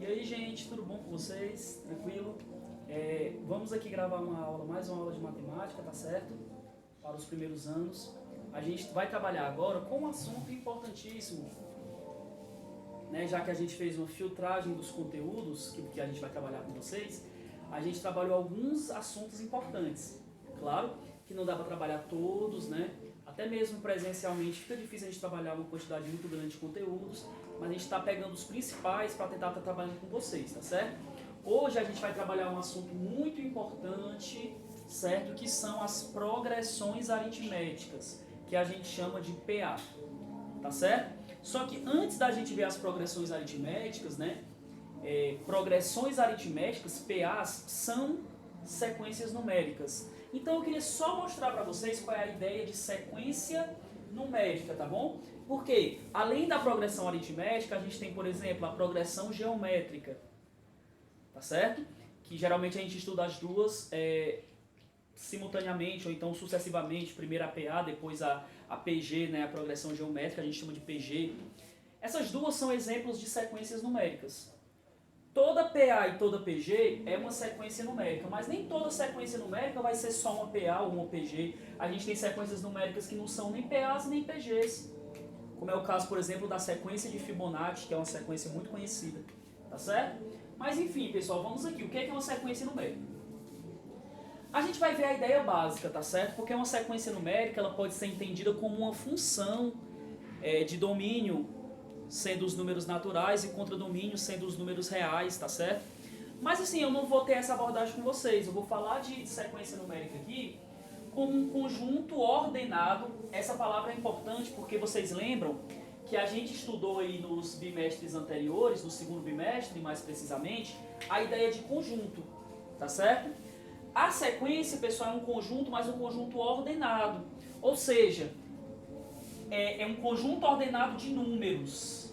E aí, gente, tudo bom com vocês? Tranquilo? Vamos aqui gravar mais uma aula de matemática, tá certo? Para os primeiros anos. A gente vai trabalhar agora com um assunto importantíssimo, né? Já que a gente fez uma filtragem dos conteúdos que a gente vai trabalhar com vocês, a gente trabalhou alguns assuntos importantes. Claro que não dá para trabalhar todos, né? Até mesmo presencialmente fica difícil a gente trabalhar uma quantidade muito grande de conteúdos, mas a gente está pegando os principais para tentar estar trabalhando com vocês, tá certo? Hoje a gente vai trabalhar um assunto muito importante, certo? Que são as progressões aritméticas, que a gente chama de PA, tá certo? Só que antes da gente ver as progressões aritméticas, né? Progressões aritméticas, PAs, são sequências numéricas. Então eu queria só mostrar para vocês qual é a ideia de sequência numérica, tá bom? Porque além da progressão aritmética, a gente tem, por exemplo, a progressão geométrica, tá certo? Que geralmente a gente estuda as duas simultaneamente ou então sucessivamente, primeiro a PA, depois a PG, né, a progressão geométrica, a gente chama de PG. Essas duas são exemplos de sequências numéricas. Toda PA e toda PG é uma sequência numérica, mas nem toda sequência numérica vai ser só uma PA ou uma PG. A gente tem sequências numéricas que não são nem PAs nem PGs, como é o caso, por exemplo, da sequência de Fibonacci, que é uma sequência muito conhecida, tá certo? Mas enfim, pessoal, vamos aqui. O que é uma sequência numérica? A gente vai ver a ideia básica, tá certo? Porque uma sequência numérica ela pode ser entendida como uma função de domínio sendo os números naturais e contradomínio sendo os números reais, tá certo? Mas assim, eu não vou ter essa abordagem com vocês, eu vou falar de sequência numérica aqui como um conjunto ordenado. Essa palavra é importante porque vocês lembram que a gente estudou aí nos bimestres anteriores, no segundo bimestre mais precisamente, a ideia de conjunto, tá certo? A sequência, pessoal, é um conjunto, mas um conjunto ordenado, ou seja, é um conjunto ordenado de números.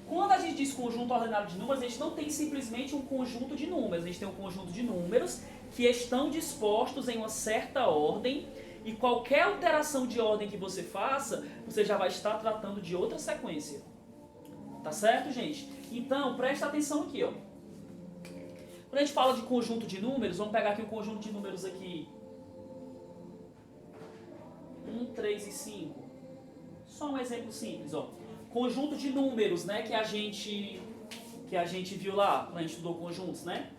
Quando a gente diz conjunto ordenado de números, a gente não tem simplesmente um conjunto de números, a gente tem um conjunto de números que estão dispostos em uma certa ordem e qualquer alteração de ordem que você faça, você já vai estar tratando de outra sequência. Tá certo, gente? Então, presta atenção aqui, ó. Quando a gente fala de conjunto de números, vamos pegar aqui um conjunto de números aqui. 1, 3 e 5. Só um exemplo simples, ó. Conjunto de números, né, que a gente viu lá, quando a gente estudou conjuntos, né?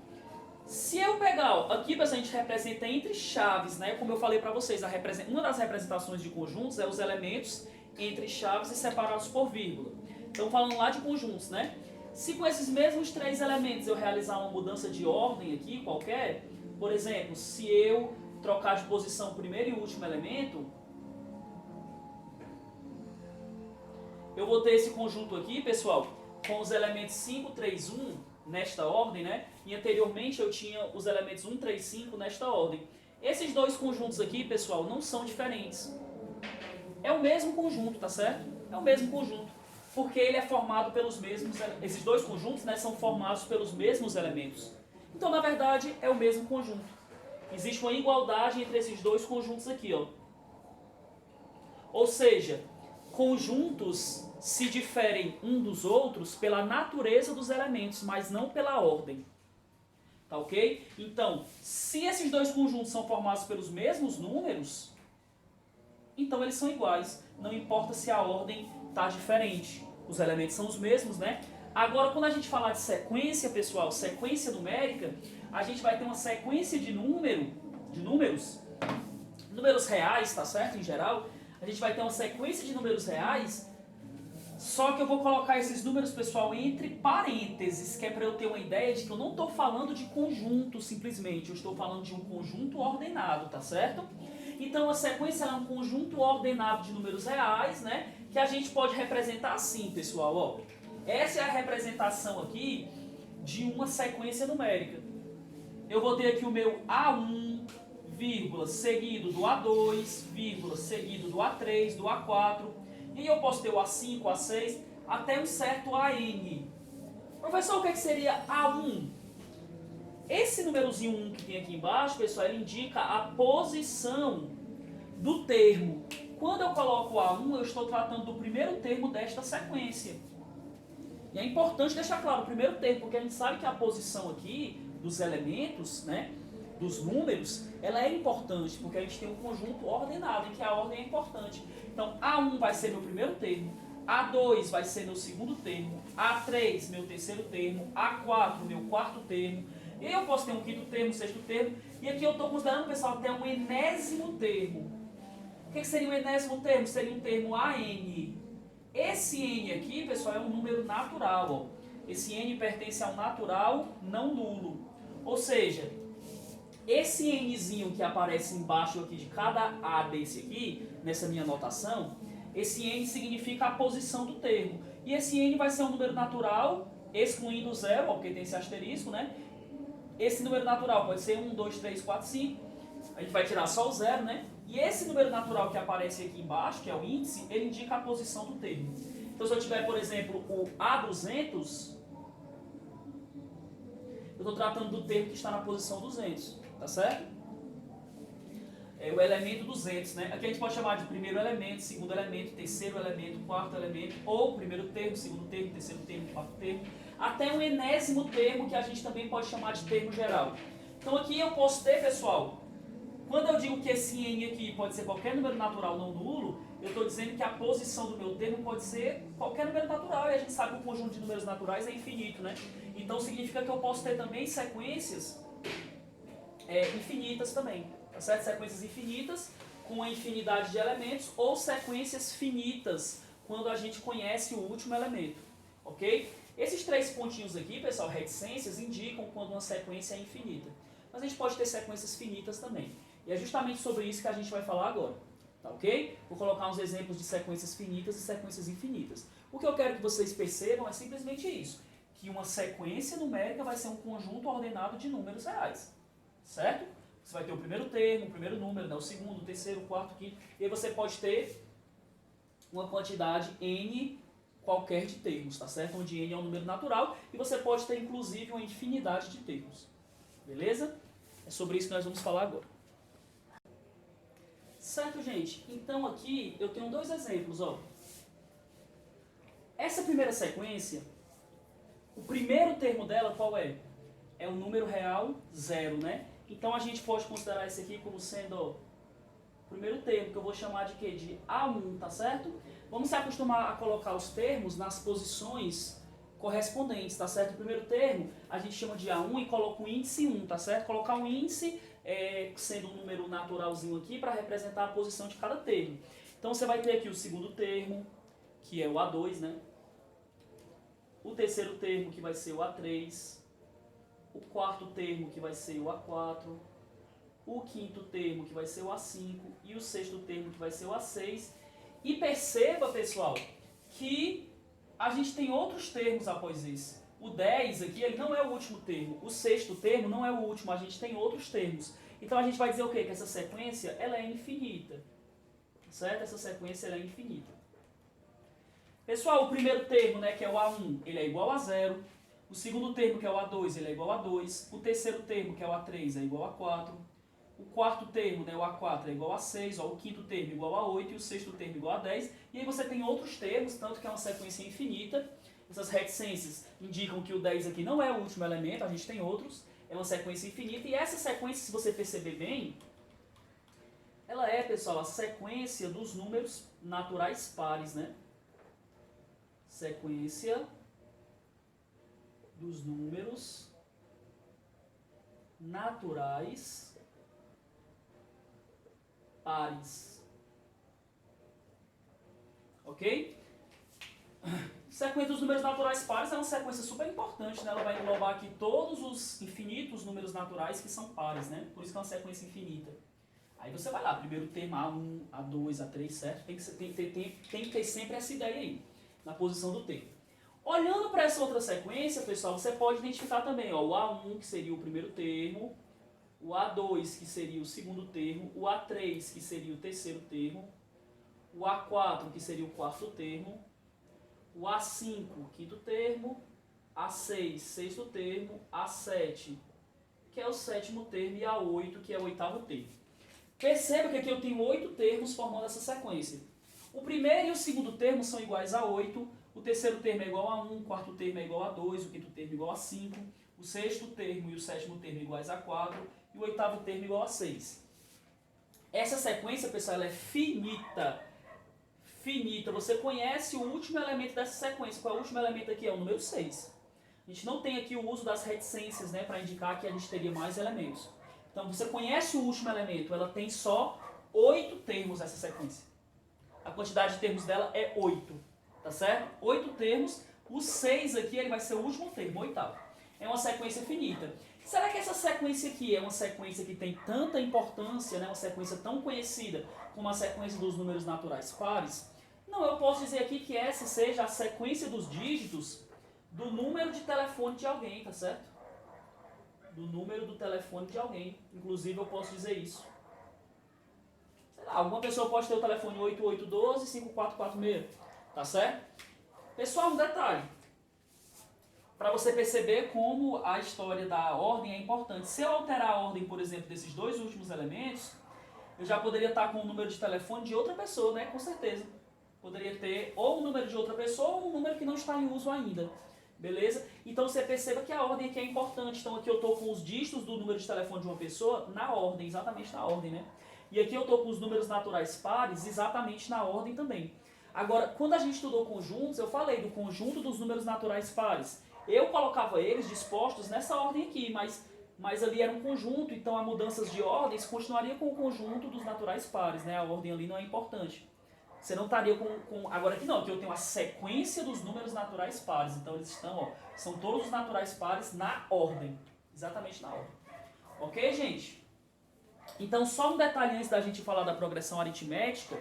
Se eu pegar, ó, aqui a gente representa entre chaves, né? Como eu falei para vocês, uma das representações de conjuntos é os elementos entre chaves e separados por vírgula. Então falando lá de conjuntos, né? Se com esses mesmos três elementos eu realizar uma mudança de ordem aqui, qualquer, por exemplo, se eu trocar de posição o primeiro e o último elemento, eu vou ter esse conjunto aqui, pessoal, com os elementos 5, 3, 1 nesta ordem, né? E anteriormente eu tinha os elementos 1, 3, 5 nesta ordem. Esses dois conjuntos aqui, pessoal, não são diferentes. É o mesmo conjunto, tá certo? É o mesmo conjunto. Porque ele é formado pelos mesmos... Esses dois conjuntos, né, são formados pelos mesmos elementos. Então, na verdade, é o mesmo conjunto. Existe uma igualdade entre esses dois conjuntos aqui, ó. Ou seja, conjuntos se diferem um dos outros pela natureza dos elementos, mas não pela ordem. Tá ok? Então, se esses dois conjuntos são formados pelos mesmos números, então eles são iguais. Não importa se a ordem está diferente. Os elementos são os mesmos, né? Agora, quando a gente falar de sequência, pessoal, sequência numérica, a gente vai ter uma sequência de números reais, tá certo? Em geral, a gente vai ter uma sequência de números reais, só que eu vou colocar esses números, pessoal, entre parênteses, que é para eu ter uma ideia de que eu não estou falando de conjunto simplesmente, eu estou falando de um conjunto ordenado, tá certo? Então a sequência é um conjunto ordenado de números reais, né? Que a gente pode representar assim, pessoal, ó. Essa é a representação aqui de uma sequência numérica. Eu vou ter aqui o meu A1, vírgula, seguido do A2, vírgula, seguido do A3, do A4. E eu posso ter o A5, A6, até um certo AN. Professor, o que seria A1? Esse númerozinho 1 que tem aqui embaixo, pessoal, ele indica a posição do termo. Quando eu coloco A1, eu estou tratando do primeiro termo desta sequência. E é importante deixar claro o primeiro termo, porque a gente sabe que a posição aqui dos elementos, né, dos números, ela é importante, porque a gente tem um conjunto ordenado, em que a ordem é importante. Então, A1 vai ser meu primeiro termo, A2 vai ser meu segundo termo, A3 meu terceiro termo, A4 meu quarto termo, e eu posso ter um quinto termo, sexto termo, e aqui eu estou considerando, pessoal, até um enésimo termo. O que seria um enésimo termo? Seria um termo AN. Esse N aqui, pessoal, é um número natural. Ó. Esse N pertence a um natural não nulo. Ou seja, esse Nzinho que aparece embaixo aqui de cada A desse aqui, nessa minha notação, esse N significa a posição do termo. E esse N vai ser um número natural, excluindo o zero, ó, porque tem esse asterisco, né? Esse número natural pode ser 1, 2, 3, 4, 5. A gente vai tirar só o zero, né? E esse número natural que aparece aqui embaixo, que é o índice, ele indica a posição do termo. Então, se eu tiver, por exemplo, o A200, eu estou tratando do termo que está na posição 200, tá certo? É o elemento 200, né? Aqui a gente pode chamar de primeiro elemento, segundo elemento, terceiro elemento, quarto elemento, ou primeiro termo, segundo termo, terceiro termo, quarto termo, até um enésimo termo que a gente também pode chamar de termo geral. Então aqui eu posso ter, pessoal, quando eu digo que esse N aqui pode ser qualquer número natural não nulo, eu estou dizendo que a posição do meu termo pode ser qualquer número natural, e a gente sabe que o conjunto de números naturais é infinito, né? Então significa que eu posso ter também sequências infinitas também, tá certo? Sequências infinitas com a infinidade de elementos, ou sequências finitas, quando a gente conhece o último elemento, ok? Esses três pontinhos aqui, pessoal, reticências, indicam quando uma sequência é infinita. Mas a gente pode ter sequências finitas também. E é justamente sobre isso que a gente vai falar agora. Tá ok? Vou colocar uns exemplos de sequências finitas e sequências infinitas. O que eu quero que vocês percebam é simplesmente isso. Que uma sequência numérica vai ser um conjunto ordenado de números reais. Certo? Você vai ter o primeiro termo, o primeiro número, né? O segundo, o terceiro, o quarto, o quinto. E aí você pode ter uma quantidade N qualquer de termos, tá certo? Onde N é um número natural. E você pode ter, inclusive, uma infinidade de termos. Beleza? É sobre isso que nós vamos falar agora. Certo, gente? Então aqui eu tenho dois exemplos, ó. Essa primeira sequência, o primeiro termo dela qual é? É o número real 0, né? Então a gente pode considerar esse aqui como sendo, ó, o primeiro termo, que eu vou chamar de quê? De A1, tá certo? Vamos se acostumar a colocar os termos nas posições correspondentes, tá certo? O primeiro termo a gente chama de A1 e coloca o índice 1, tá certo? Colocar um índice sendo um número naturalzinho aqui para representar a posição de cada termo. Então você vai ter aqui o segundo termo, que é o A2, né? O terceiro termo, que vai ser o A3. O quarto termo, que vai ser o A4. O quinto termo, que vai ser o A5. E o sexto termo, que vai ser o A6. E perceba, pessoal, que a gente tem outros termos após esse. O 10 aqui, ele não é o último termo. O sexto termo não é o último, a gente tem outros termos. Então a gente vai dizer o quê? Que essa sequência, ela é infinita. Certo? Essa sequência, ela é infinita. Pessoal, o primeiro termo, né, que é o A1, ele é igual a 0. O segundo termo, que é o A2, ele é igual a 2. O terceiro termo, que é o A3, é igual a 4. O quarto termo, né, o A4, é igual a 6. Ó, o quinto termo igual a 8. E o sexto termo igual a 10. E aí você tem outros termos, tanto que é uma sequência infinita. Essas reticências indicam que o 10 aqui não é o último elemento, a gente tem outros. É uma sequência infinita. E essa sequência, se você perceber bem, ela é, pessoal, a sequência dos números naturais pares, né? Sequência dos números naturais pares. Ok? Sequência dos números naturais pares é uma sequência super importante, né? Ela vai englobar aqui todos os infinitos números naturais que são pares, né? Por isso que é uma sequência infinita. Aí você vai lá, primeiro termo A1, A2, A3, certo? Tem que ter sempre essa ideia aí, na posição do termo. Olhando para essa outra sequência, pessoal, você pode identificar também, ó, o A1, que seria o primeiro termo, o A2, que seria o segundo termo, o A3, que seria o terceiro termo, o A4, que seria o quarto termo, o A5, quinto termo, A6, sexto termo, A7, que é o sétimo termo, e A8, que é o oitavo termo. Perceba que aqui eu tenho 8 termos formando essa sequência. O primeiro e o segundo termo são iguais a 8, o terceiro termo é igual a 1, o quarto termo é igual a 2, o quinto termo é igual a 5, o sexto termo e o sétimo termo iguais a 4 e o oitavo termo igual a 6. Essa sequência, pessoal, ela é finita. Finita. Você conhece o último elemento dessa sequência. Qual é o último elemento aqui? É o número 6. A gente não tem aqui o uso das reticências, né, para indicar que a gente teria mais elementos. Então, você conhece o último elemento. Ela tem só 8 termos, essa sequência. A quantidade de termos dela é 8. Tá certo? 8 termos. O 6 aqui ele vai ser o último termo, o oitavo. É uma sequência finita. Será que essa sequência aqui é uma sequência que tem tanta importância, né, uma sequência tão conhecida como a sequência dos números naturais pares? Não, eu posso dizer aqui que essa seja a sequência dos dígitos do número de telefone de alguém, tá certo? Do número do telefone de alguém. Inclusive eu posso dizer isso. Sei lá, alguma pessoa pode ter o telefone 8812-5446, tá certo? Pessoal, um detalhe. Para você perceber como a história da ordem é importante. Se eu alterar a ordem, por exemplo, desses dois últimos elementos, eu já poderia estar com o número de telefone de outra pessoa, né? Com certeza. Poderia ter ou o número de outra pessoa ou um número que não está em uso ainda. Beleza? Então você perceba que a ordem aqui é importante. Então aqui eu estou com os dígitos do número de telefone de uma pessoa na ordem, exatamente na ordem, né? E aqui eu estou com os números naturais pares exatamente na ordem também. Agora, quando a gente estudou conjuntos, eu falei do conjunto dos números naturais pares. Eu colocava eles dispostos nessa ordem aqui, mas ali era um conjunto, então a mudanças de ordens continuaria com o conjunto dos naturais pares, né? A ordem ali não é importante. Você não estaria com... Agora aqui não, aqui eu tenho a sequência dos números naturais pares, então eles estão, ó, são todos os naturais pares na ordem, exatamente na ordem. Ok, gente? Então só um detalhe antes da gente falar da progressão aritmética,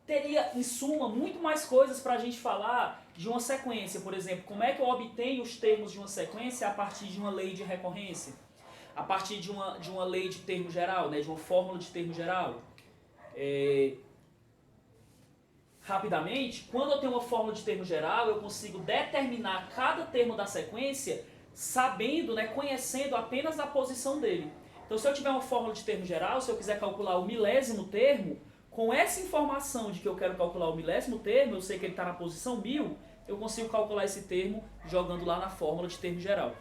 teria, em suma, muito mais coisas para a gente falar de uma sequência. Por exemplo, como é que eu obtenho os termos de uma sequência a partir de uma lei de recorrência? A partir de uma lei de termo geral, né, de uma fórmula de termo geral. Rapidamente, quando eu tenho uma fórmula de termo geral, eu consigo determinar cada termo da sequência sabendo, né, conhecendo apenas a posição dele. Então, se eu tiver uma fórmula de termo geral, se eu quiser calcular o milésimo termo, com essa informação de que eu quero calcular o milésimo termo, eu sei que ele está na posição 1000, eu consigo calcular esse termo jogando lá na fórmula de termo geral.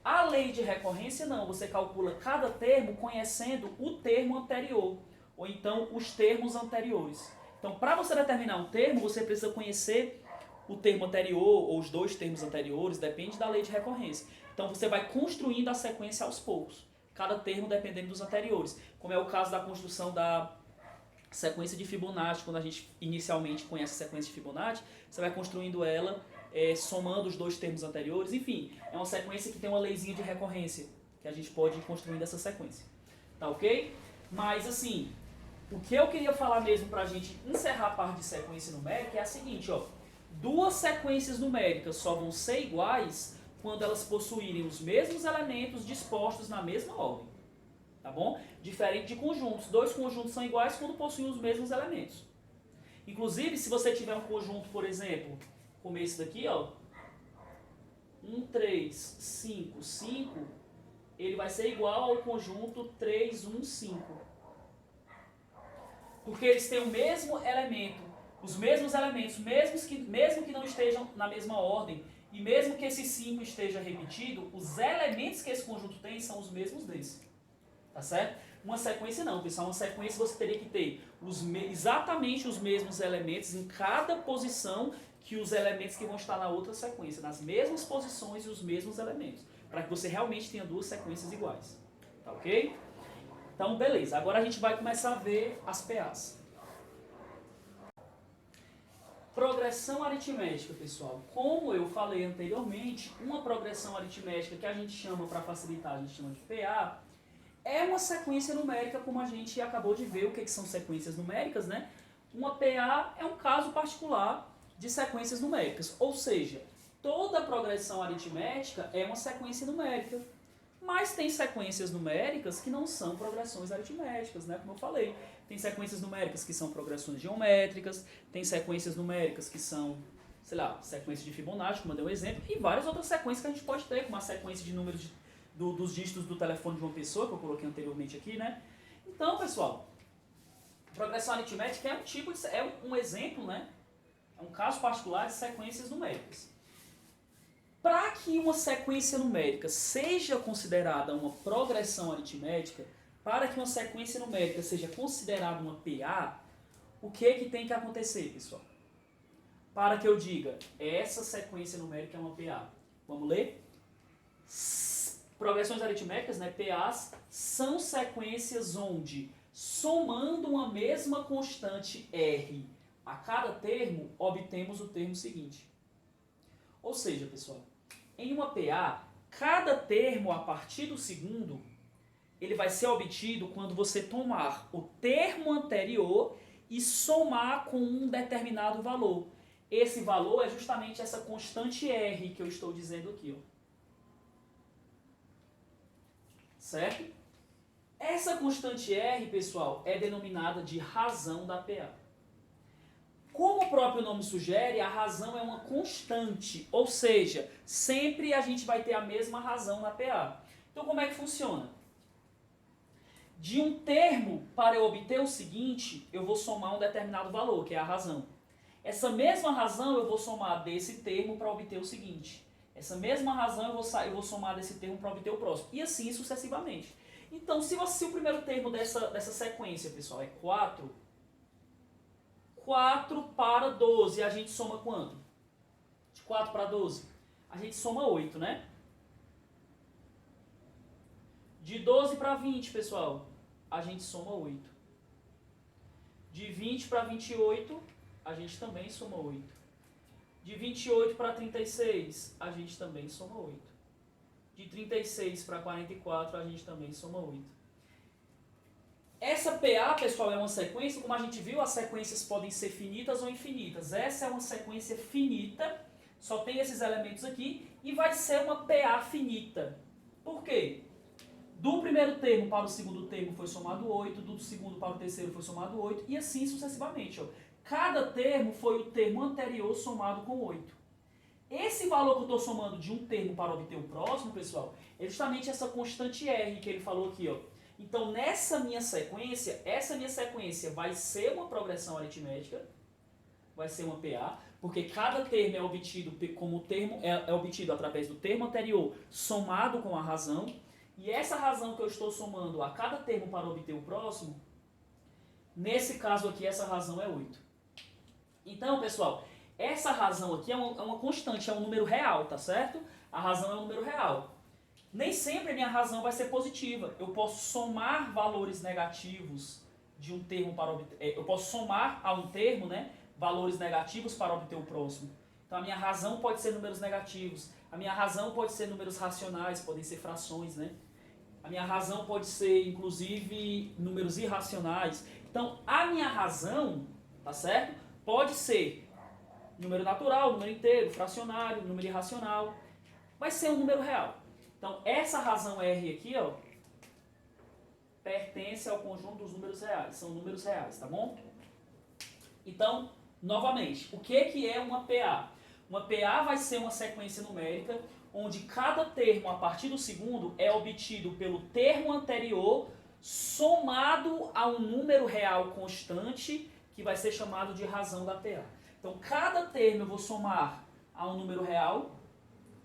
A lei de recorrência não, você calcula cada termo conhecendo o termo anterior, ou então os termos anteriores. Então, para você determinar um termo, você precisa conhecer o termo anterior, ou os dois termos anteriores, depende da lei de recorrência. Então, você vai construindo a sequência aos poucos, cada termo dependendo dos anteriores, como é o caso da construção da sequência de Fibonacci. Quando a gente inicialmente conhece a sequência de Fibonacci, você vai construindo ela somando os dois termos anteriores. Enfim, é uma sequência que tem uma leizinha de recorrência, que a gente pode ir construindo essa sequência. Tá ok? Mas assim, o que eu queria falar mesmo pra gente encerrar a parte de sequência numérica é a seguinte, ó. Duas sequências numéricas só vão ser iguais quando elas possuírem os mesmos elementos dispostos na mesma ordem. Tá bom? Diferente de conjuntos. Dois conjuntos são iguais quando possuem os mesmos elementos. Inclusive, se você tiver um conjunto, por exemplo, como esse daqui, ó, 1, 3, 5, 5, ele vai ser igual ao conjunto 3, 1, 5. Porque eles têm o mesmo elemento, os mesmos elementos, mesmo que não estejam na mesma ordem, e mesmo que esse 5 esteja repetido, os elementos que esse conjunto tem são os mesmos desse. Tá certo? Uma sequência não, pessoal. Uma sequência você teria que ter exatamente os mesmos elementos em cada posição que os elementos que vão estar na outra sequência, nas mesmas posições e os mesmos elementos, para que você realmente tenha duas sequências iguais. Tá ok? Então, beleza. Agora a gente vai começar a ver as PAs. Progressão aritmética, pessoal. Como eu falei anteriormente, uma progressão aritmética que a gente chama, para facilitar, a gente chama de PA, é uma sequência numérica, como a gente acabou de ver o que são sequências numéricas, né? Uma PA é um caso particular de sequências numéricas, ou seja, toda progressão aritmética é uma sequência numérica, mas tem sequências numéricas que não são progressões aritméticas, né? Como eu falei, tem sequências numéricas que são progressões geométricas, tem sequências numéricas que são, sei lá, sequência de Fibonacci, como eu dei um exemplo, e várias outras sequências que a gente pode ter, como a sequência de números dos dígitos do telefone de uma pessoa, que eu coloquei anteriormente aqui, né? Então, pessoal, progressão aritmética é um exemplo, né? É um caso particular de sequências numéricas. Para que uma sequência numérica seja considerada uma progressão aritmética, para que uma sequência numérica seja considerada uma PA, o que tem que acontecer, pessoal? Para que eu diga, essa sequência numérica é uma PA. Vamos ler? Progressões aritméticas, né, PAs, são sequências onde, somando uma mesma constante R a cada termo, obtemos o termo seguinte. Ou seja, pessoal, em uma PA, cada termo a partir do segundo, ele vai ser obtido quando você tomar o termo anterior e somar com um determinado valor. Esse valor é justamente essa constante R que eu estou dizendo aqui, ó. Certo? Essa constante R, pessoal, é denominada de razão da PA. Como o próprio nome sugere, a razão é uma constante, ou seja, sempre a gente vai ter a mesma razão na PA. Então, como é que funciona? De um termo, para eu obter o seguinte, eu vou somar um determinado valor, que é a razão. Essa mesma razão eu vou somar desse termo para obter o seguinte. Essa mesma razão eu vou somar desse termo para obter o próximo. E assim sucessivamente. Então, se o primeiro termo dessa sequência, pessoal, é 4, 4 para 12, a gente soma quanto? De 4 para 12? A gente soma 8, né? De 12 para 20, pessoal, a gente soma 8. De 20 para 28, a gente também soma 8. De 28 para 36, a gente também soma 8. De 36 para 44, a gente também soma 8. Essa PA, pessoal, é uma sequência, como a gente viu, as sequências podem ser finitas ou infinitas. Essa é uma sequência finita, só tem esses elementos aqui, e vai ser uma PA finita. Por quê? Do primeiro termo para o segundo termo foi somado 8, do segundo para o terceiro foi somado 8, e assim sucessivamente. Ó. Cada termo foi o termo anterior somado com 8. Esse valor que eu estou somando de um termo para obter o próximo, pessoal, é justamente essa constante R que ele falou aqui, ó. Então, nessa minha sequência, essa minha sequência vai ser uma progressão aritmética, vai ser uma PA, porque cada termo é obtido como o termo é obtido através do termo anterior somado com a razão, e essa razão que eu estou somando a cada termo para obter o próximo, nesse caso aqui, essa razão é 8. Então, pessoal, essa razão aqui é uma constante, é um número real, tá certo? A razão é um número real. Nem sempre a minha razão vai ser positiva. Eu posso somar valores negativos de um termo para obter... Eu posso somar a um termo, né, valores negativos para obter o próximo. Então a minha razão pode ser números negativos. A minha razão pode ser números racionais, podem ser frações, né? A minha razão pode ser, inclusive, números irracionais. Então a minha razão, tá certo? Pode ser número natural, número inteiro, fracionário, número irracional. Vai ser um número real. Então, essa razão R aqui, ó, pertence ao conjunto dos números reais. São números reais, tá bom? Então, novamente, o que é uma PA? Uma PA vai ser uma sequência numérica onde cada termo, a partir do segundo, é obtido pelo termo anterior somado a um número real constante que vai ser chamado de razão da PA. Então, cada termo eu vou somar a um número real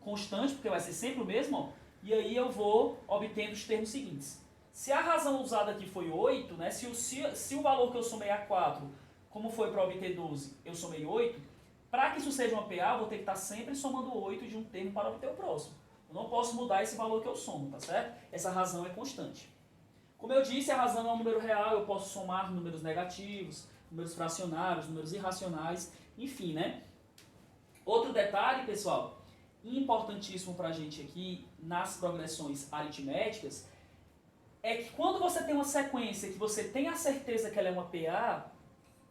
constante, porque vai ser sempre o mesmo, ó, e aí eu vou obtendo os termos seguintes. Se a razão usada aqui foi 8, né, se o valor que eu somei a 4, como foi para obter 12, eu somei 8, para que isso seja uma PA, eu vou ter que estar sempre somando 8 de um termo para obter o próximo. Eu não posso mudar esse valor que eu somo, tá certo? Essa razão é constante. Como eu disse, a razão é um número real, eu posso somar números negativos, números fracionários, números irracionais, enfim, né? Outro detalhe, pessoal, importantíssimo para a gente aqui nas progressões aritméticas, é que quando você tem uma sequência que você tem a certeza que ela é uma PA,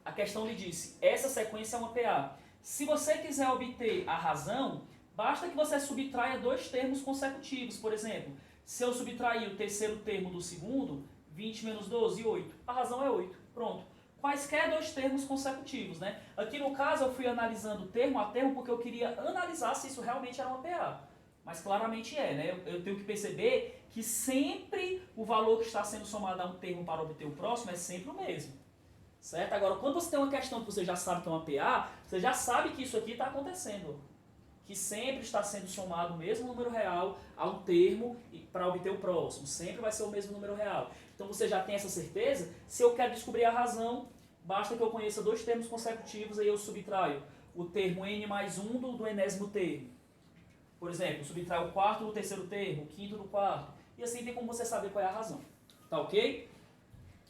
a questão lhe disse, essa sequência é uma PA. Se você quiser obter a razão, basta que você subtraia dois termos consecutivos. Por exemplo, se eu subtrair o terceiro termo do segundo, 20 menos 12, 8. A razão é 8. Pronto. Quaisquer dois termos consecutivos, né? Aqui no caso eu fui analisando termo a termo porque eu queria analisar se isso realmente era uma PA. Mas claramente é, né? Eu tenho que perceber que sempre o valor que está sendo somado a um termo para obter o próximo é sempre o mesmo. Certo? Agora, quando você tem uma questão que você já sabe que é uma PA, você já sabe que isso aqui está acontecendo. Que sempre está sendo somado o mesmo número real a um termo para obter o próximo. Sempre vai ser o mesmo número real. Então você já tem essa certeza. Se eu quero descobrir a razão, basta que eu conheça dois termos consecutivos, aí eu subtraio o termo n mais 1 do enésimo termo. Por exemplo, subtraio o quarto do terceiro termo, o quinto do quarto. E assim tem como você saber qual é a razão. Tá ok?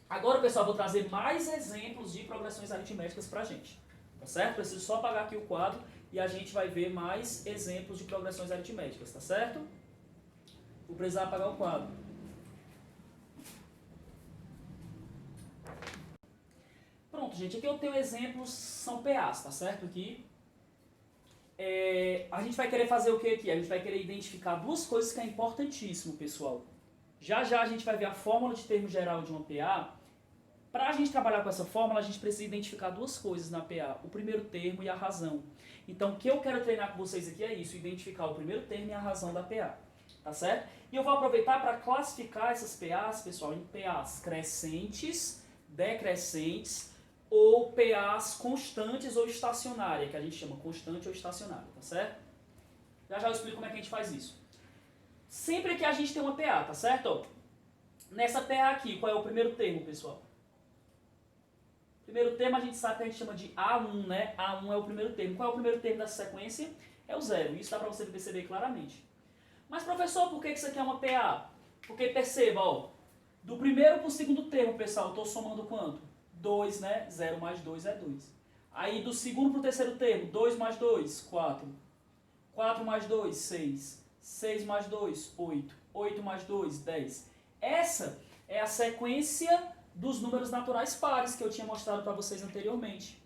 Agora, pessoal, vou trazer mais exemplos de progressões aritméticas pra gente. Tá certo? Preciso só apagar aqui o quadro e a gente vai ver mais exemplos de progressões aritméticas, tá certo? Vou precisar apagar o quadro. Pronto, gente, aqui eu tenho exemplos, são PAs, tá certo? Aqui. A gente vai querer fazer o que aqui? A gente vai querer identificar duas coisas que é importantíssimo, pessoal. Já já a gente vai ver a fórmula de termo geral de uma PA. Para a gente trabalhar com essa fórmula, a gente precisa identificar duas coisas na PA, o primeiro termo e a razão. Então, o que eu quero treinar com vocês aqui é isso, identificar o primeiro termo e a razão da PA, tá certo? E eu vou aproveitar para classificar essas PAs, pessoal, em PAs crescentes, decrescentes ou PAs constantes ou estacionárias, que a gente chama constante ou estacionária, tá certo? Já já eu explico como é que a gente faz isso. Sempre que a gente tem uma PA, tá certo? Nessa PA aqui, qual é o primeiro termo, pessoal? Primeiro termo a gente sabe que a gente chama de A1, né? A1 é o primeiro termo. Qual é o primeiro termo dessa sequência? É o zero. Isso dá para você perceber claramente. Mas, professor, por que isso aqui é uma PA? Porque perceba, ó, do primeiro para o segundo termo, pessoal, eu estou somando quanto? 2, né? 0 mais 2 é 2. Aí, do segundo para o terceiro termo, 2 mais 2, 4. 4 mais 2, 6. 6 mais 2, 8. 8 mais 2, 10. Essa é a sequência dos números naturais pares que eu tinha mostrado para vocês anteriormente.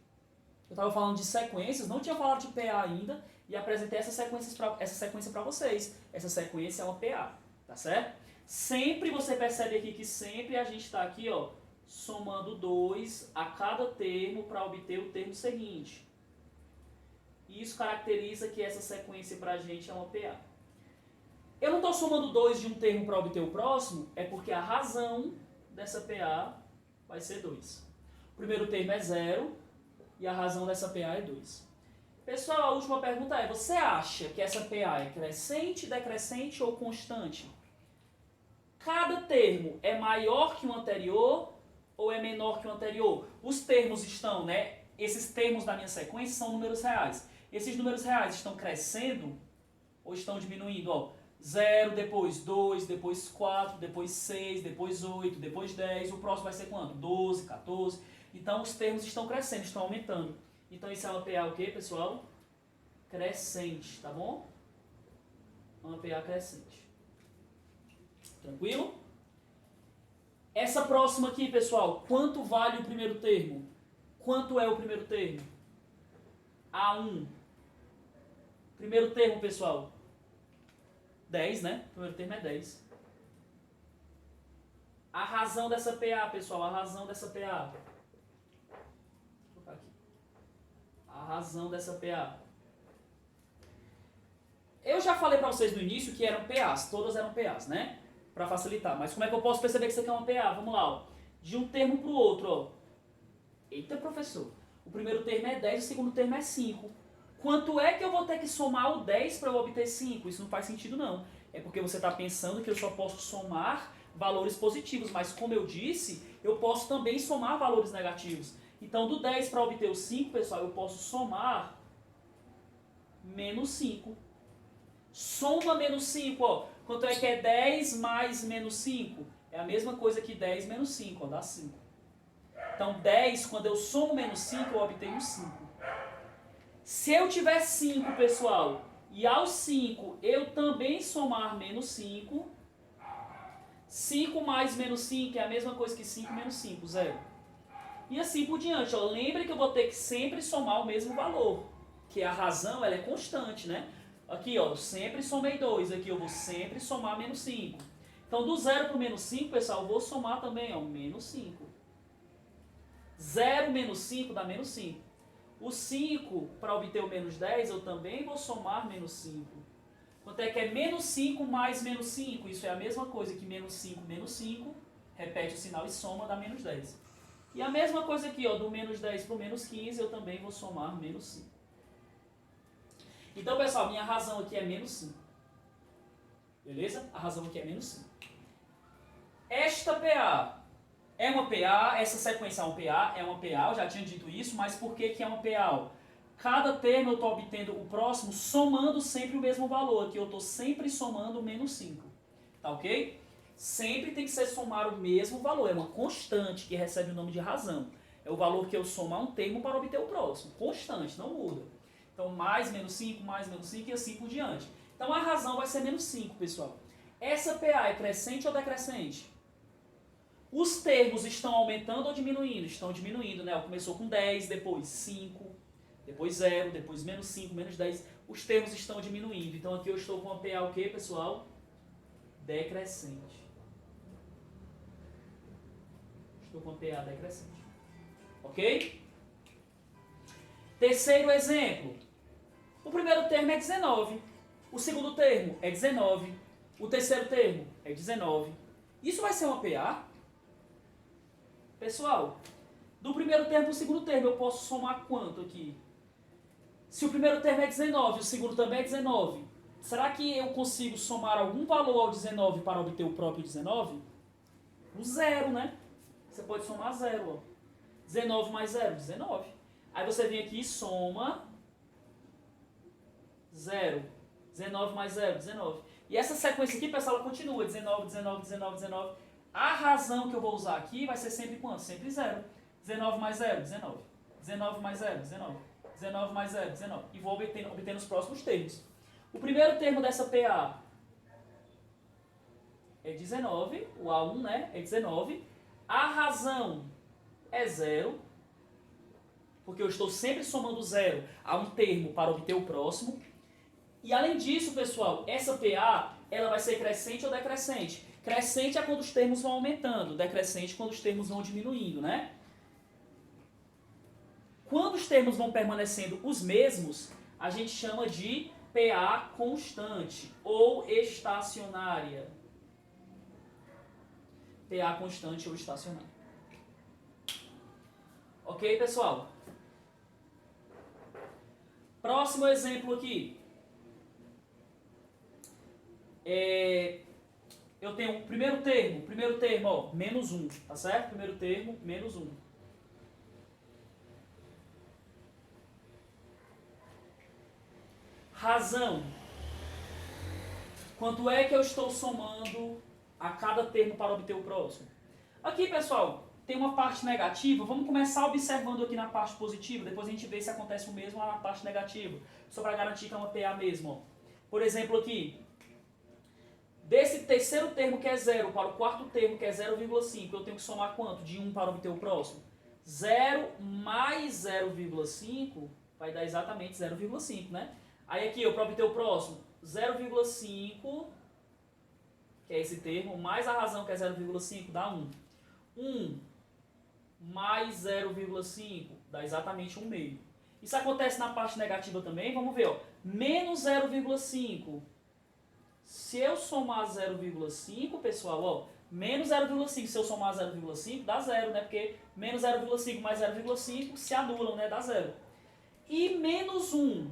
Eu estava falando de sequências, não tinha falado de PA ainda, e apresentei essa sequência para vocês. Essa sequência é uma PA, tá certo? Sempre você percebe aqui que sempre a gente está aqui, ó, somando 2 a cada termo para obter o termo seguinte. Isso caracteriza que essa sequência para a gente é uma PA. Eu não estou somando 2 de um termo para obter o próximo, é porque a razão dessa PA vai ser 2. O primeiro termo é 0 e a razão dessa PA é 2. Pessoal, a última pergunta é, você acha que essa PA é crescente, decrescente ou constante? Cada termo é maior que o anterior ou é menor que o anterior? Os termos estão, né? Esses termos da minha sequência são números reais. Esses números reais estão crescendo ou estão diminuindo? Ó, 0, depois 2, depois 4, depois 6, depois 8, depois 10. O próximo vai ser quanto? 12, 14. Então os termos estão crescendo, estão aumentando. Então isso é uma PA o quê, pessoal? Crescente, tá bom? Uma PA crescente. Tranquilo? Essa próxima aqui, pessoal, quanto vale o primeiro termo? Quanto é o primeiro termo? A1. Primeiro termo, pessoal? 10, né? O primeiro termo é 10. A razão dessa PA, pessoal, a razão dessa PA. Vou colocar aqui. A razão dessa PA. Eu já falei para vocês no início que eram PAs, todas eram PAs, né? Para facilitar. Mas como é que eu posso perceber que isso aqui é uma PA? Vamos lá, ó. De um termo para o outro, ó. Eita, professor. O primeiro termo é 10, o segundo termo é 5. Quanto é que eu vou ter que somar o 10 para eu obter 5? Isso não faz sentido, não. É porque você está pensando que eu só posso somar valores positivos. Mas, como eu disse, eu posso também somar valores negativos. Então, do 10 para obter o 5, pessoal, eu posso somar menos 5. Soma menos 5, ó. Quanto é que é 10 mais menos 5? É a mesma coisa que 10 menos 5, ó, dá 5. Então, 10, quando eu somo menos 5, eu obtenho 5. Se eu tiver 5, pessoal, e aos 5 eu também somar menos 5, 5 mais menos 5 é a mesma coisa que 5 menos 5, 0. E assim por diante, ó. Lembre que eu vou ter que sempre somar o mesmo valor, que a razão ela é constante, né? Aqui, ó, eu sempre somei 2, aqui eu vou sempre somar menos 5. Então, do 0 para o menos 5, pessoal, eu vou somar também, ó, menos 5. 0 menos 5 dá menos 5. O 5, para obter o menos 10, eu também vou somar menos 5. Quanto é que é menos 5 mais menos 5? Isso é a mesma coisa que menos 5 menos 5. Repete o sinal e soma, dá menos 10. E a mesma coisa aqui, ó, do menos 10 para o menos 15, eu também vou somar menos 5. Então, pessoal, minha razão aqui é menos 5. Beleza? A razão aqui é menos 5. Esta PA é uma PA, essa sequência é uma PA, eu já tinha dito isso, mas por que que é uma PA? Cada termo eu estou obtendo o próximo somando sempre o mesmo valor. Aqui eu estou sempre somando menos 5. Tá ok? Sempre tem que ser somar o mesmo valor. É uma constante que recebe o nome de razão. É o valor que eu somo a um termo para obter o próximo. Constante, não muda. Então, mais menos 5 e assim por diante. Então, a razão vai ser menos 5, pessoal. Essa PA é crescente ou decrescente? Os termos estão aumentando ou diminuindo? Estão diminuindo, né? Começou com 10, depois 5, depois 0, depois menos 5, menos 10. Os termos estão diminuindo. Então, aqui eu estou com uma PA o quê, pessoal? Decrescente. Estou com PA decrescente. Ok? Terceiro exemplo. O primeiro termo é 19. O segundo termo é 19. O terceiro termo é 19. Isso vai ser uma PA? Pessoal, do primeiro termo para o segundo termo, eu posso somar quanto aqui? Se o primeiro termo é 19 e o segundo também é 19, será que eu consigo somar algum valor ao 19 para obter o próprio 19? O zero, né? Você pode somar zero, ó. 19 mais 0, 19. Aí você vem aqui e soma 0. 19 mais 0, 19. E essa sequência aqui, pessoal, ela continua. 19, 19, 19, 19. A razão que eu vou usar aqui vai ser sempre quanto? Sempre 0. 19 mais 0, 19. 19 mais 0, 19. 19 mais 0, 19. E vou obtendo os próximos termos. O primeiro termo dessa PA é 19. O A1, né? É 19. A razão é 0, porque eu estou sempre somando 0 a um termo para obter o próximo. E além disso, pessoal, essa PA ela vai ser crescente ou decrescente? Crescente é quando os termos vão aumentando, decrescente quando os termos vão diminuindo, né? Quando os termos vão permanecendo os mesmos, a gente chama de PA constante ou estacionária. PA constante ou estacionária. Ok, pessoal? Próximo exemplo aqui. Eu tenho o primeiro termo, ó, menos 1, tá certo? Primeiro termo, menos 1. Razão. Quanto é que eu estou somando a cada termo para obter o próximo? Aqui, pessoal, tem uma parte negativa. Vamos começar observando aqui na parte positiva, depois a gente vê se acontece o mesmo lá na parte negativa, só para garantir que é uma PA mesmo. Ó. Por exemplo, aqui, desse terceiro termo que é 0 para o quarto termo que é 0,5, eu tenho que somar quanto? De 1 para obter o próximo? 0 mais 0,5 vai dar exatamente 0,5, né? Aí aqui, para obter o próximo, 0,5, que é esse termo, mais a razão que é 0,5, dá 1. 1 mais 0,5 dá exatamente 1,5. Isso acontece na parte negativa também, vamos ver, ó. Menos 0,5. Se eu somar 0,5, pessoal, ó, menos 0,5, se eu somar 0,5, dá 0, né? Porque menos 0,5 mais 0,5 se anulam, né? Dá 0. E menos 1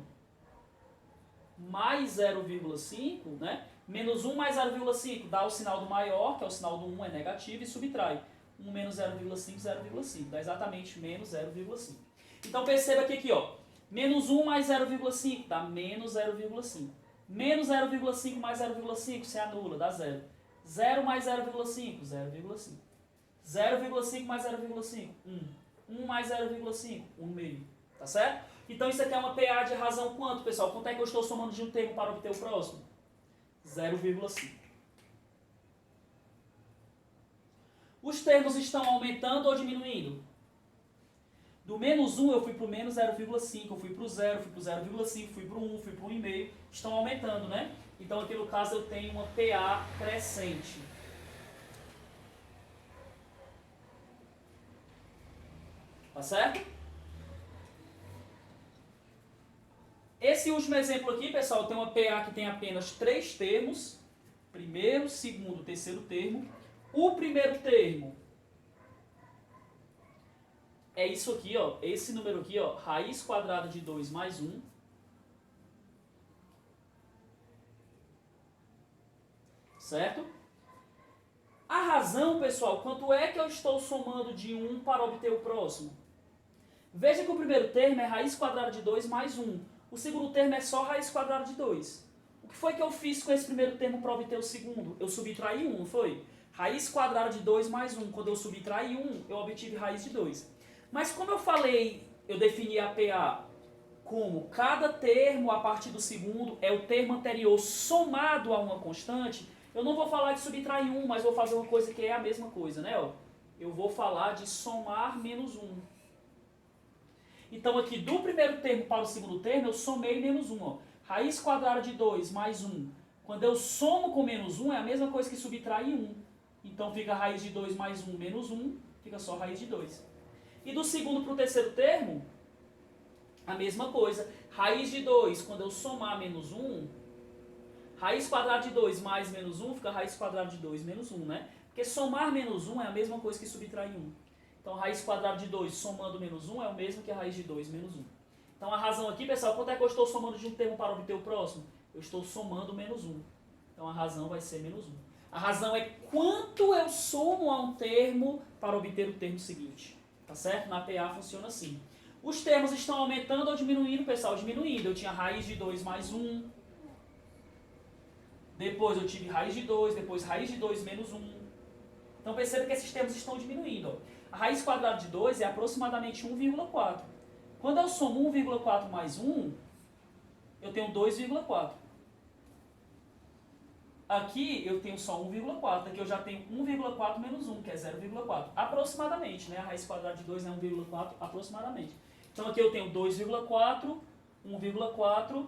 mais 0,5, né? Menos 1 mais 0,5 dá o sinal do maior, que é o sinal do 1, é negativo, e subtrai. 1 menos 0,5, 0,5. Dá exatamente menos 0,5. Então perceba que aqui, ó, menos 1 mais 0,5 dá menos 0,5. Menos 0,5 mais 0,5 se anula, dá 0. 0 mais 0,5, 0,5. 0,5 mais 0,5, 1. 1 mais 0,5, 1,5. Tá certo? Então isso aqui é uma PA de razão quanto, pessoal? Quanto é que eu estou somando de um termo para obter o próximo? 0,5. Os termos estão aumentando ou diminuindo? Do menos 1 eu fui para o menos 0,5, eu fui para o 0, fui para o 0,5, fui para o 1, fui para o 1,5. Estão aumentando, né? Então aqui no caso eu tenho uma PA crescente. Tá certo? Esse último exemplo aqui, pessoal, tem uma PA que tem apenas 3 termos. Primeiro, segundo, terceiro termo. O primeiro termo é isso aqui, ó, esse número aqui, ó, raiz quadrada de 2 mais 1, certo? A razão, pessoal, quanto é que eu estou somando de 1 para obter o próximo? Veja que o primeiro termo é raiz quadrada de 2 mais 1. O segundo termo é só raiz quadrada de 2. O que foi que eu fiz com esse primeiro termo para obter o segundo? Eu subtraí 1, não foi? Raiz quadrada de 2 mais 1. Quando eu subtraí 1, eu obtive raiz de 2. Mas como eu falei, eu defini a PA como cada termo a partir do segundo é o termo anterior somado a uma constante, eu não vou falar de subtrair 1, mas vou fazer uma coisa que é a mesma coisa, né? Eu vou falar de somar menos 1. Então aqui do primeiro termo para o segundo termo eu somei menos 1. Ó. Raiz quadrada de 2 mais 1. Quando eu somo com menos 1 é a mesma coisa que subtrair 1. Então fica raiz de 2 mais 1 menos 1, fica só raiz de 2. E do segundo para o terceiro termo, a mesma coisa. Raiz de 2, quando eu somar menos 1, raiz quadrada de 2 mais menos 1 fica raiz quadrada de 2 menos 1, né? Porque somar menos 1 é a mesma coisa que subtrair 1. Então, raiz quadrada de 2 somando menos 1 é o mesmo que a raiz de 2 menos 1. Então, a razão aqui, pessoal, quanto é que eu estou somando de um termo para obter o próximo? Eu estou somando menos 1. Então, a razão vai ser menos 1. A razão é quanto eu somo a um termo para obter o termo seguinte. Tá certo? Na PA funciona assim. Os termos estão aumentando ou diminuindo, pessoal? Diminuindo. Eu tinha raiz de 2 mais 1. Depois eu tive raiz de 2, depois raiz de 2 menos 1. Então perceba que esses termos estão diminuindo. Ó. A raiz quadrada de 2 é aproximadamente 1,4. Quando eu somo 1,4 mais 1, eu tenho 2,4. Aqui eu tenho só 1,4, aqui eu já tenho 1,4 menos 1, que é 0,4. Aproximadamente, né? A raiz quadrada de 2 é 1,4 aproximadamente. Então aqui eu tenho 2,4, 1,4,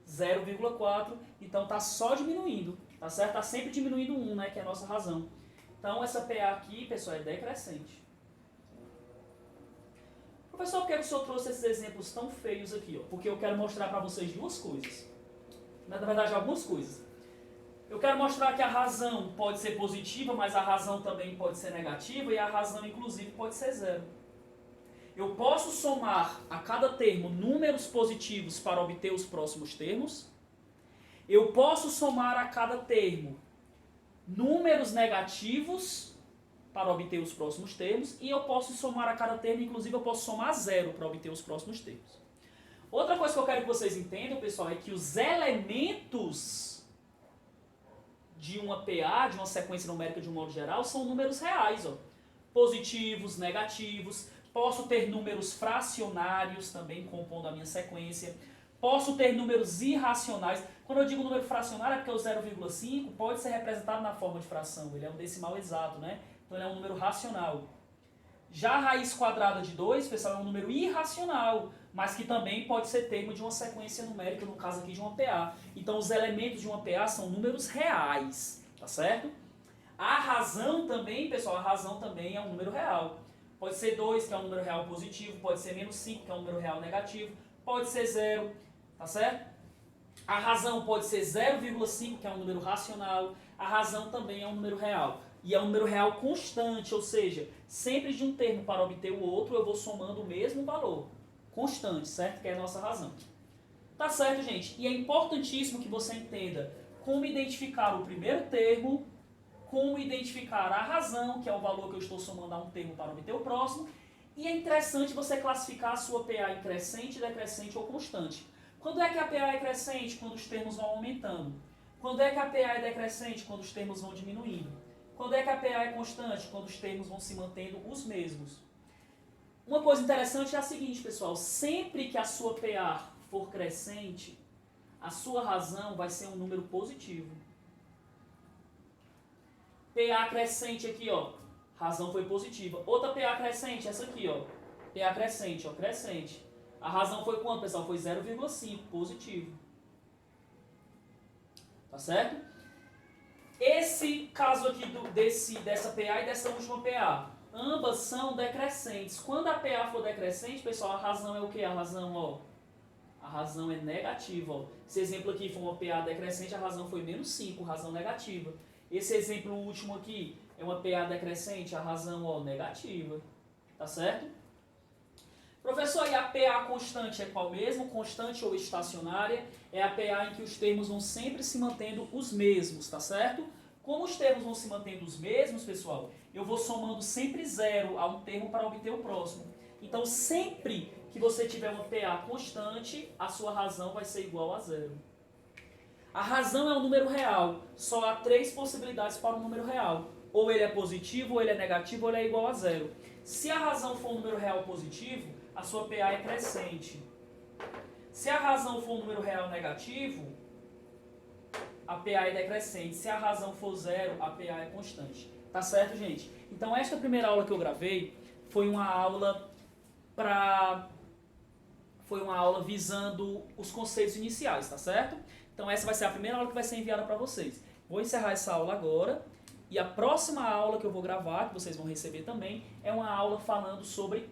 0,4, então está só diminuindo, tá certo? Está sempre diminuindo 1, né, que é a nossa razão. Então essa PA aqui, pessoal, é decrescente. Professor, por que o senhor trouxe esses exemplos tão feios aqui? Ó? Porque eu quero mostrar para vocês duas coisas. Na verdade, algumas coisas. Eu quero mostrar que a razão pode ser positiva, mas a razão também pode ser negativa e a razão, inclusive, pode ser zero. Eu posso somar a cada termo números positivos para obter os próximos termos. Eu posso somar a cada termo números negativos para obter os próximos termos. E eu posso somar a cada termo, inclusive eu posso somar zero para obter os próximos termos. Outra coisa que eu quero que vocês entendam, pessoal, é que os elementos de uma PA, de uma sequência numérica de um modo geral, são números reais. Ó. Positivos, negativos. Posso ter números fracionários também compondo a minha sequência. Posso ter números irracionais. Quando eu digo número fracionário é porque o 0,5 pode ser representado na forma de fração. Ele é um decimal exato, né? Então ele é um número racional. Já a raiz quadrada de 2, pessoal, é um número irracional, mas que também pode ser termo de uma sequência numérica, no caso aqui de uma PA. Então os elementos de uma PA são números reais, tá certo? A razão também, pessoal, a razão também é um número real. Pode ser 2, que é um número real positivo, pode ser menos 5, que é um número real negativo, pode ser 0, tá certo? A razão pode ser 0,5, que é um número racional, a razão também é um número real. E é um número real constante, ou seja, sempre de um termo para obter o outro, eu vou somando o mesmo valor. Constante, certo? Que é a nossa razão. Tá certo, gente? E é importantíssimo que você entenda como identificar o primeiro termo, como identificar a razão, que é o valor que eu estou somando a um termo para obter o próximo, e é interessante você classificar a sua PA em crescente, decrescente ou constante. Quando é que a PA é crescente? Quando os termos vão aumentando. Quando é que a PA é decrescente? Quando os termos vão diminuindo. Quando é que a PA é constante? Quando os termos vão se mantendo os mesmos. Uma coisa interessante é a seguinte, pessoal. Sempre que a sua PA for crescente, a sua razão vai ser um número positivo. PA crescente aqui, ó. Razão foi positiva. Outra PA crescente, essa aqui, ó. PA crescente, ó. Crescente. A razão foi quanto, pessoal? Foi 0,5, positivo. Tá certo? Esse caso aqui dessa PA e dessa última PA, ambas são decrescentes. Quando a PA for decrescente, pessoal, a razão é o que? A razão, ó, a razão é negativa. Ó. Esse exemplo aqui foi uma PA decrescente, a razão foi menos 5, razão negativa. Esse exemplo último aqui é uma PA decrescente, a razão, ó, negativa. Tá certo? Professor, e a PA constante é qual mesmo? Constante ou estacionária? É a PA em que os termos vão sempre se mantendo os mesmos, tá certo? Como os termos vão se mantendo os mesmos, pessoal, eu vou somando sempre zero a um termo para obter o próximo. Então, sempre que você tiver uma PA constante, a sua razão vai ser igual a zero. A razão é um número real. Só há 3 possibilidades para um número real. Ou ele é positivo, ou ele é negativo, ou ele é igual a zero. Se a razão for um número real positivo, a sua PA é crescente. Se a razão for um número real negativo, a PA é decrescente. Se a razão for zero, a PA é constante. Tá certo, gente? Então, esta primeira aula que eu gravei foi uma aula visando os conceitos iniciais, tá certo? Então, essa vai ser a primeira aula que vai ser enviada para vocês. Vou encerrar essa aula agora. E a próxima aula que eu vou gravar, que vocês vão receber também, é uma aula falando sobre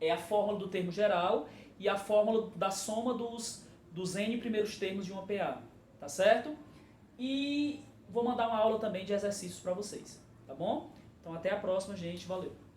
a fórmula do termo geral e a fórmula da soma dos N primeiros termos de uma PA, tá certo? E vou mandar uma aula também de exercícios para vocês, tá bom? Então até a próxima, gente. Valeu!